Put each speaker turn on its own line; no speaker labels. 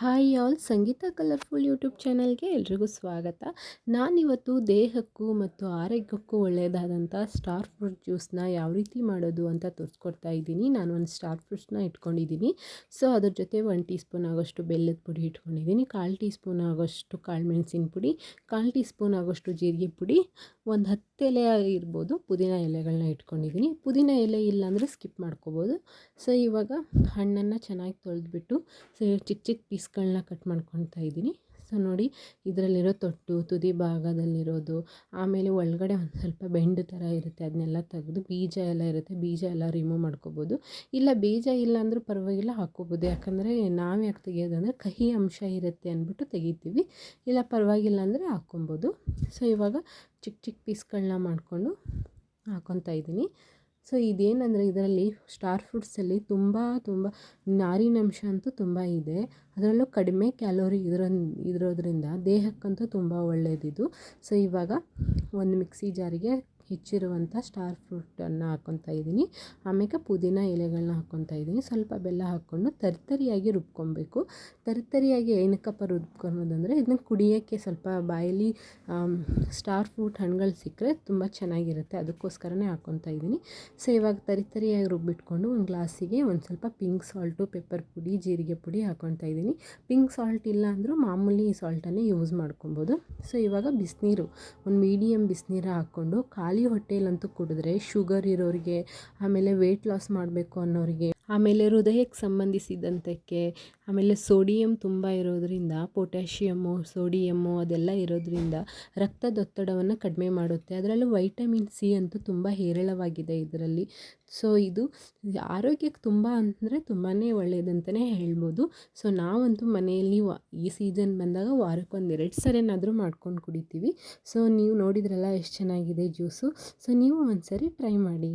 Hi all, ಸಂಗೀತ colourful YouTube ಚಾನಲ್ಗೆ ಎಲ್ರಿಗೂ ಸ್ವಾಗತ. ನಾನಿವತ್ತು ದೇಹಕ್ಕೂ ಮತ್ತು ಆರೋಗ್ಯಕ್ಕೂ ಒಳ್ಳೆಯದಾದಂಥ ಸ್ಟಾರ್ ಫ್ರೂಟ್ ಜ್ಯೂಸನ್ನ ಯಾವ ರೀತಿ ಮಾಡೋದು ಅಂತ ತೋರಿಸ್ಕೊಡ್ತಾ ಇದ್ದೀನಿ. ನಾನು ಒಂದು ಸ್ಟಾರ್ ಫ್ರೂಟ್ಸ್ನ ಇಟ್ಕೊಂಡಿದ್ದೀನಿ. ಸೊ ಅದ್ರ ಜೊತೆ 1 ಟೀ ಸ್ಪೂನ್ ಆಗೋಷ್ಟು ಬೆಲ್ಲದ ಪುಡಿ ಇಟ್ಕೊಂಡಿದ್ದೀನಿ, 1/4 ಟೀ ಸ್ಪೂನ್ ಆಗೋಷ್ಟು ಕಾಳು ಮೆಣಸಿನ ಪುಡಿ, 1/4 ಟೀ ಸ್ಪೂನ್ ಆಗೋಷ್ಟು ಜೀರಿಗೆ ಪುಡಿ, ಒಂದು 10 ಎಲೆ ಇರ್ಬೋದು ಪುದೀನ ಎಲೆಗಳನ್ನ ಇಟ್ಕೊಂಡಿದ್ದೀನಿ. ಪುದೀನ ಎಲೆ ಇಲ್ಲಾಂದರೆ ಸ್ಕಿಪ್ ಮಾಡ್ಕೋಬೋದು. ಸೊ ಇವಾಗ ಹಣ್ಣನ್ನು ಚೆನ್ನಾಗಿ ತೊಳೆದ್ಬಿಟ್ಟು ಚಿಕ್ಕ ಚಿಕ್ಕ ಪೀಸ್ಗಳನ್ನ ಕಟ್ ಮಾಡ್ಕೊತಾ ಇದ್ದೀನಿ. ಸೊ ನೋಡಿ, ಇದರಲ್ಲಿರೋ ತೊಟ್ಟು, ತುದಿ ಭಾಗದಲ್ಲಿರೋದು, ಆಮೇಲೆ ಒಳಗಡೆ ಒಂದು ಸ್ವಲ್ಪ ಬೆಂಡು ಥರ ಇರುತ್ತೆ, ಅದನ್ನೆಲ್ಲ ತೆಗೆದು ಬೀಜ ಎಲ್ಲ ಇರುತ್ತೆ, ಬೀಜ ಎಲ್ಲ ರಿಮೂವ್ ಮಾಡ್ಕೋಬೋದು. ಇಲ್ಲ ಬೀಜ ಇಲ್ಲ ಅಂದರೂ ಪರವಾಗಿಲ್ಲ, ಹಾಕ್ಕೋಬೋದು. ಯಾಕಂದರೆ ನಾವು ಯಾಕೆ ತೆಗಿಯೋದಂದರೆ ಕಹಿ ಅಂಶ ಇರುತ್ತೆ ಅಂದ್ಬಿಟ್ಟು ತೆಗಿತೀವಿ. ಇಲ್ಲ ಪರವಾಗಿಲ್ಲ ಅಂದರೆ ಹಾಕ್ಕೊಬೋದು. ಸೊ ಇವಾಗ ಚಿಕ್ಕ ಚಿಕ್ಕ ಪೀಸ್ಗಳನ್ನ ಮಾಡಿಕೊಂಡು ಹಾಕ್ಕೊತಾ ಇದ್ದೀನಿ. ಸೊ ಇದೇನಂದರೆ ಇದರಲ್ಲಿ ಸ್ಟಾರ್ ಫ್ರೂಟ್ಸಲ್ಲಿ ತುಂಬ ನಾರಿನಂಶ ಅಂತೂ ತುಂಬ ಇದೆ. ಅದರಲ್ಲೂ ಕಡಿಮೆ ಕ್ಯಾಲೋರಿ ಇರೋದ್ರಿಂದ ದೇಹಕ್ಕಂತೂ ತುಂಬ ಒಳ್ಳೆಯದಿದು. ಸೊ ಇವಾಗ ಒಂದು ಮಿಕ್ಸಿ ಜಾರಿಗೆ ಹೆಚ್ಚಿರುವಂಥ ಸ್ಟಾರ್ ಫ್ರೂಟನ್ನು ಹಾಕ್ಕೊತಾ ಇದ್ದೀನಿ. ಆಮೇಲೆ ಪುದೀನ ಎಲೆಗಳನ್ನ ಹಾಕ್ಕೊತಾ ಇದ್ದೀನಿ. ಸ್ವಲ್ಪ ಬೆಲ್ಲ ಹಾಕ್ಕೊಂಡು ತರಿಯಾಗಿ ರುಬ್ಕೊಬೇಕು. ತರಿಯಾಗಿ ಏನಕ್ಕಪ್ಪ ರುಬ್ಕೊಳೋದಂದರೆ ಇದನ್ನ ಕುಡಿಯೋಕ್ಕೆ ಸ್ವಲ್ಪ ಬಾಯಲ್ಲಿ ಸ್ಟಾರ್ ಫ್ರೂಟ್ ಹಣ್ಣುಗಳು ಸಿಕ್ಕರೆ ತುಂಬ ಚೆನ್ನಾಗಿರುತ್ತೆ, ಅದಕ್ಕೋಸ್ಕರನೇ ಹಾಕ್ಕೊತಾ ಇದ್ದೀನಿ. ಸೊ ಇವಾಗ ತರಿಯಾಗಿ ರುಬ್ಬಿಟ್ಕೊಂಡು ಒಂದು ಗ್ಲಾಸಿಗೆ ಒಂದು ಸ್ವಲ್ಪ ಪಿಂಕ್ ಸಾಲ್ಟು, ಪೆಪ್ಪರ್ ಪುಡಿ, ಜೀರಿಗೆ ಪುಡಿ ಹಾಕ್ಕೊತಾ ಇದ್ದೀನಿ. ಪಿಂಕ್ ಸಾಲ್ಟ್ ಇಲ್ಲ ಅಂದರೂ ಮಾಮೂಲಿ ಸಾಲ್ಟನ್ನೇ ಯೂಸ್ ಮಾಡ್ಕೊಬೋದು. ಸೊ ಇವಾಗ ಬಿಸಿನೀರು, ಒಂದು ಮೀಡಿಯಮ್ ಬಿಸಿನೀರು ಹಾಕ್ಕೊಂಡು ಖಾಲಿ ಹೊಟ್ಟೆಯಲ್ಲಂತೂ ಕುಡಿದ್ರೆ ಶುಗರ್ ಇರೋರಿಗೆ, ಆಮೇಲೆ ವೆಯ್ಟ್ ಲಾಸ್ ಮಾಡಬೇಕು ಅನ್ನೋರಿಗೆ, ಆಮೇಲೆ ಹೃದಯಕ್ಕೆ ಸಂಬಂಧಿಸಿದಂಥಕ್ಕೆ, ಆಮೇಲೆ ಸೋಡಿಯಂ ತುಂಬ ಇರೋದರಿಂದ, ಪೊಟ್ಯಾಷಿಯಮ್ಮು, ಸೋಡಿಯಮ್ಮು ಅದೆಲ್ಲ ಇರೋದರಿಂದ ರಕ್ತದೊತ್ತಡವನ್ನು ಕಡಿಮೆ ಮಾಡುತ್ತೆ. ಅದರಲ್ಲೂ ವೈಟಮಿನ್ ಸಿ ಅಂತೂ ತುಂಬ ಹೇರಳವಾಗಿದೆ ಇದರಲ್ಲಿ. ಸೊ ಇದು ಆರೋಗ್ಯಕ್ಕೆ ತುಂಬ ಅಂದರೆ ತುಂಬಾ ಒಳ್ಳೆಯದಂತಲೇ ಹೇಳ್ಬೋದು. ಸೊ ನಾವಂತೂ ಮನೆಯಲ್ಲಿ ಈ ಸೀಸನ್ ಬಂದಾಗ ವಾರಕ್ಕೊಂದು 2 ಸರಿನಾದರೂ ಮಾಡ್ಕೊಂಡು ಕುಡಿತೀವಿ. ಸೊ ನೀವು ನೋಡಿದ್ರಲ್ಲ ಎಷ್ಟು ಚೆನ್ನಾಗಿದೆ ಜ್ಯೂಸು. ಸೊ ನೀವು ಒಂದು ಸರಿ ಟ್ರೈ ಮಾಡಿ.